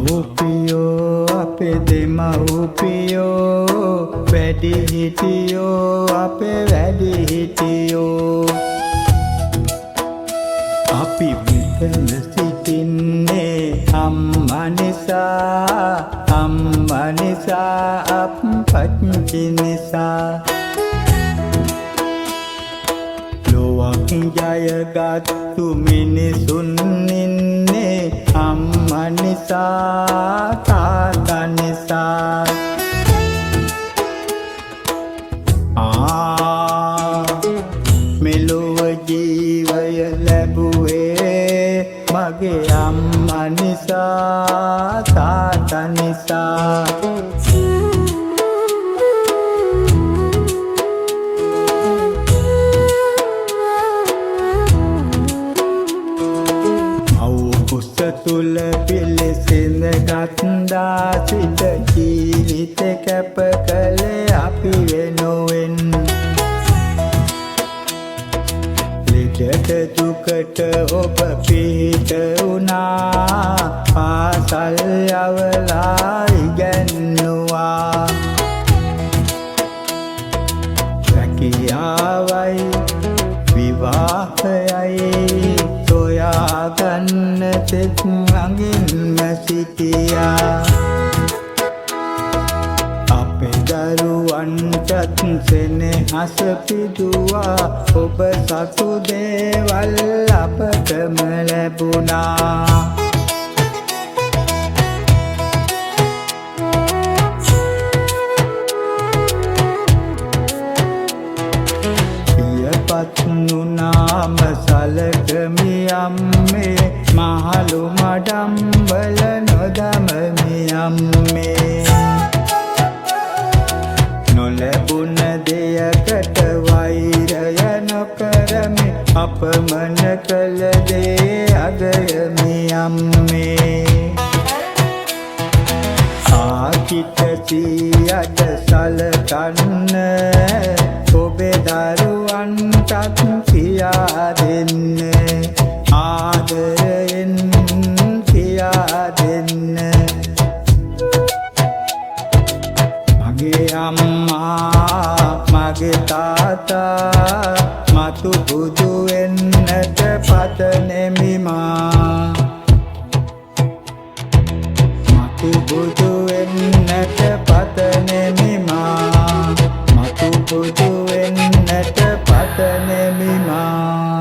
මව්පියෝ අපේ දෙමව්පියෝ වැඩිහිටියෝ අපේ වැඩිහිටියෝ අපි මෙතන සිටින්නේ අම්මා නිසා අප්පච්චි නිසා ලොවක් ජයගත්තු මිනිසුන් ඉන්නේ අම්මා නිසා තාත්තා නිසා මෙලොව ජීවය ලැබුවේ මගේ අම්මා නිසා තාත්තා නිසා තුල පිළිසිඳ ගත්දා සිට ජීවිත කැප කළේ අපි වෙනුවෙන් ලෙඩට දුකට ඔබ පිට වුණා පාසල් යවලා ඉගෙනුවා රැකියාවයි විවාහයයි සොයාගන්න තෙක් අඟින්ම සිටියා අපේ දරුවන්ටත් සෙනෙහස පිදුවා ඔබ සතු දේවල් අපටම ලැබුණා නුනාම සලකමි අම්මේ මහලු මඩම්බල නොදමමි අම්මේ නොලැබුණ දෙයකට වෛරය නොකරමි අපමණ කළ දේ අගයමි අම්මේ ආකිට සියද සලකන්න ඔබේ දරුවන්ටත් කියා දෙන්න ආදරයෙන් කියා දෙන්න මගේ අම්මා මගේ තාත්තා මතු බුදු වෙන්නට පතනෙමි මා මතු බුදු වෙන්නට පතනෙමි මා මතු බුදු වෙන්නට පතනෙමි මා